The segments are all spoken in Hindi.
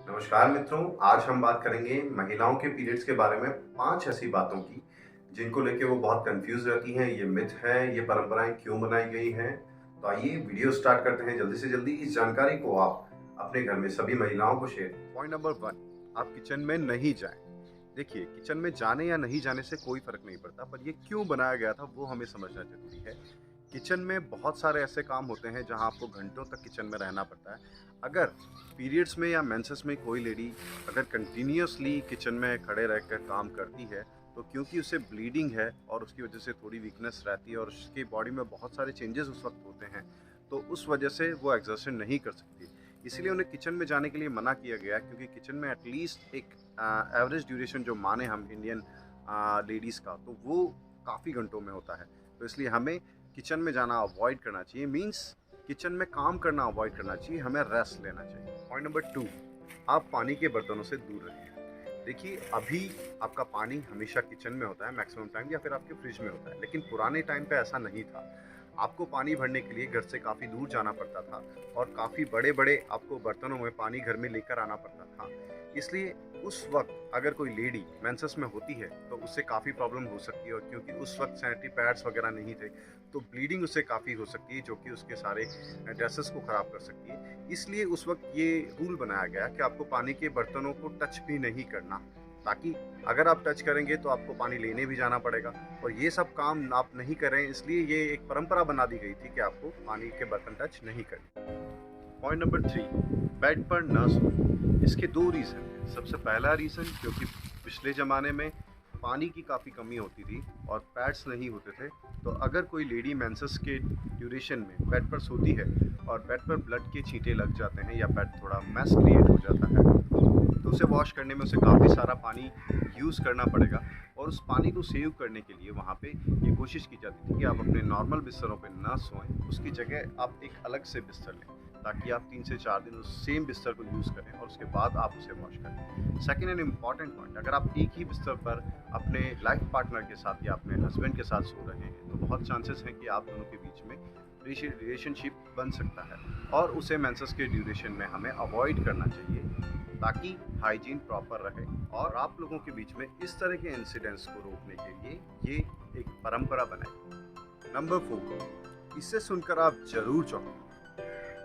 नमस्कार मित्रों, आज हम बात करेंगे महिलाओं के पीरियड्स के बारे में 5 ऐसी बातों की जिनको लेके वो बहुत कंफ्यूज रहती हैं। ये मिथ है, ये परंपराएं क्यों बनाई गई हैं। तो आइए वीडियो स्टार्ट करते हैं जल्दी से जल्दी। इस जानकारी को आप अपने घर में सभी महिलाओं को शेयर करें। पॉइंट नंबर 1, आप किचन में नहीं जाएं। देखिए, किचन में जाने या नहीं जाने से कोई फर्क नहीं पड़ता, पर ये क्यों बनाया गया था वो हमें समझना जरूरी है। किचन में बहुत सारे ऐसे काम होते हैं जहां आपको घंटों तक किचन में रहना पड़ता है। अगर पीरियड्स में या मेंसेस में कोई लेडी अगर कंटिन्यूसली किचन में खड़े रहकर काम करती है, तो क्योंकि उसे ब्लीडिंग है और उसकी वजह से थोड़ी वीकनेस रहती है और उसकी बॉडी में बहुत सारे चेंजेस उस वक्त होते हैं, तो उस वजह से वो एक्सर्शन नहीं कर सकती। इसीलिए उन्हें किचन में जाने के लिए मना किया गया, क्योंकि किचन में एटलीस्ट एक एवरेज ड्यूरेशन जो माने हम इंडियन लेडीज़ का, तो वो काफ़ी घंटों में होता है। तो इसलिए हमें किचन में जाना अवॉइड करना चाहिए। मींस किचन में काम करना अवॉइड करना चाहिए, हमें रेस्ट लेना चाहिए। पॉइंट नंबर 2, आप पानी के बर्तनों से दूर रहिए। देखिए, अभी आपका पानी हमेशा किचन में होता है मैक्सिमम टाइम, या फिर आपके फ्रिज में होता है, लेकिन पुराने टाइम पे ऐसा नहीं था। आपको पानी भरने के लिए घर से काफ़ी दूर जाना पड़ता था और काफ़ी बड़े बड़े आपको बर्तनों में पानी घर में लेकर आना पड़ता था। इसलिए उस वक्त अगर कोई लेडी मेंसेस में होती है तो उससे काफ़ी प्रॉब्लम हो सकती है, और क्योंकि उस वक्त सैनिटरी पैड्स वगैरह नहीं थे, तो ब्लीडिंग उससे काफ़ी हो सकती है, जो कि उसके सारे ड्रेसेस को ख़राब कर सकती है। इसलिए उस वक्त ये रूल बनाया गया कि आपको पानी के बर्तनों को टच भी नहीं करना, ताकि अगर आप टच करेंगे तो आपको पानी लेने भी जाना पड़ेगा, और ये सब काम आप नहीं करें। इसलिए ये एक परंपरा बना दी गई थी कि आपको पानी के बर्तन टच नहीं करने। पॉइंट नंबर 3, बेड पर न सोएं। इसके 2 रीज़न हैं। सबसे पहला रीज़न, क्योंकि पिछले ज़माने में पानी की काफ़ी कमी होती थी और पैड्स नहीं होते थे, तो अगर कोई लेडी मेंसेस के ड्यूरेशन में बेड पर सोती है और बेड पर ब्लड के छींटे लग जाते हैं या बेड थोड़ा मैस क्रिएट हो जाता है, तो उसे वॉश करने में उसे काफ़ी सारा पानी यूज़ करना पड़ेगा। और उस पानी को सेव करने के लिए वहाँ पे ये कोशिश की जाती थी कि आप अपने नॉर्मल बिस्तरों पे ना सोएं, उसकी जगह आप एक अलग से बिस्तर लें, ताकि आप 3 से 4 दिन उस सेम बिस्तर को यूज़ करें और उसके बाद आप उसे वॉश करें। सेकेंड एंड इम्पॉर्टेंट पॉइंट, अगर आप एक ही बिस्तर पर अपने लाइफ पार्टनर के साथ या अपने हस्बैंड के साथ सो रहे हैं, तो बहुत चांसेस हैं कि आप दोनों के बीच में रिलेशनशिप बन सकता है, और उसे मेंसेस के ड्यूरेशन में हमें अवॉइड करना चाहिए, ताकि हाइजीन प्रॉपर रहे और आप लोगों के बीच में इस तरह के इंसिडेंट्स को रोकने के लिए ये एक परंपरा बनाए। नंबर 4, इससे सुनकर आप जरूर चौंकेंगे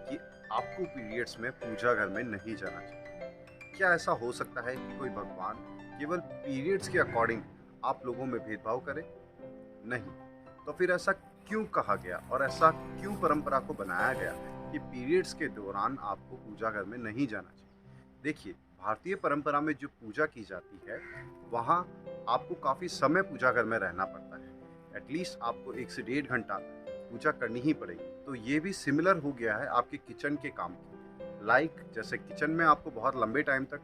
कि आपको पीरियड्स में पूजा घर में नहीं जाना चाहिए। क्या ऐसा हो सकता है कि कोई भगवान केवल पीरियड्स के अकॉर्डिंग आप लोगों में भेदभाव करे? नहीं। तो फिर ऐसा क्यों कहा गया और ऐसा क्यों परंपरा को बनाया गया कि पीरियड्स के दौरान आपको पूजा घर में नहीं जाना चाहिए? देखिए, भारतीय परंपरा में जो पूजा की जाती है, वहाँ आपको काफ़ी समय पूजा घर में रहना पड़ता है। एटलीस्ट आपको 1 से 1.5 घंटा पूजा करनी ही पड़ेगी। तो ये भी सिमिलर हो गया है आपके किचन के काम की। जैसे किचन में आपको बहुत लंबे टाइम तक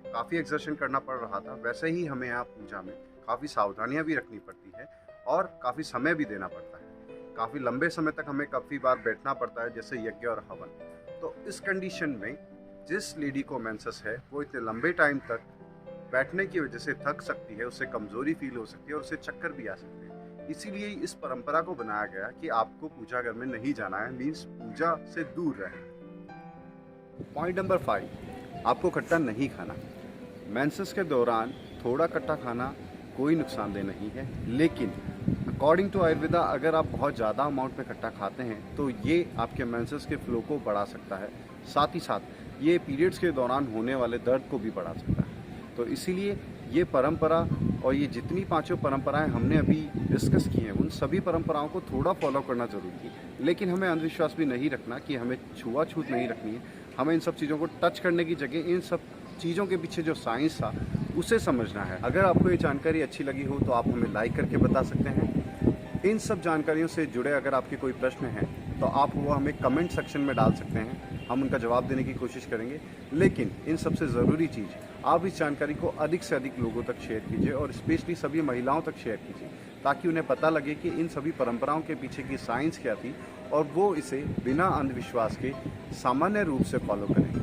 काफ़ी एक्सर्शन करना पड़ रहा था, वैसे ही हमें यहाँ पूजा में काफ़ी सावधानियाँ भी रखनी पड़ती है और काफ़ी समय भी देना पड़ता है। काफ़ी लंबे समय तक हमें काफ़ी बार बैठना पड़ता है, जैसे यज्ञ और हवन। तो इस कंडीशन में जिस लेडी को मेंसेस है, वो इतने लंबे टाइम तक बैठने की वजह से थक सकती है, उससे कमज़ोरी फील हो सकती है और उससे चक्कर भी आ सकते हैं। इसीलिए इस परंपरा को बनाया गया कि आपको पूजा घर में नहीं जाना है, मीन्स पूजा से दूर रहें। पॉइंट नंबर 5, आपको खट्टा नहीं खाना। मेंसेस के दौरान थोड़ा खट्टा खाना कोई नुकसानदेह नहीं है, लेकिन अकॉर्डिंग टू आयुर्वेदा अगर आप बहुत ज़्यादा अमाउंट में खट्टा खाते हैं तो ये आपके मेंसेस के फ्लो को बढ़ा सकता है, साथ ही साथ ये पीरियड्स के दौरान होने वाले दर्द को भी बढ़ा सकता है। तो इसीलिए ये परंपरा और ये जितनी 5 परंपराएं हमने अभी डिस्कस की हैं, उन सभी परंपराओं को थोड़ा फॉलो करना ज़रूरी है। लेकिन हमें अंधविश्वास भी नहीं रखना कि हमें छुआछूत नहीं रखनी है। हमें इन सब चीज़ों को टच करने की जगह इन सब चीज़ों के पीछे जो साइंस था उसे समझना है। अगर आपको ये जानकारी अच्छी लगी हो तो आप हमें लाइक करके बता सकते हैं। इन सब जानकारियों से जुड़े अगर आपके कोई प्रश्न हैं तो आप वो हमें कमेंट सेक्शन में डाल सकते हैं, हम उनका जवाब देने की कोशिश करेंगे। लेकिन इन सबसे ज़रूरी चीज़, आप इस जानकारी को अधिक से अधिक लोगों तक शेयर कीजिए और स्पेशली सभी महिलाओं तक शेयर कीजिए, ताकि उन्हें पता लगे कि इन सभी परंपराओं के पीछे की साइंस क्या थी और वो इसे बिना अंधविश्वास के सामान्य रूप से फॉलो करें।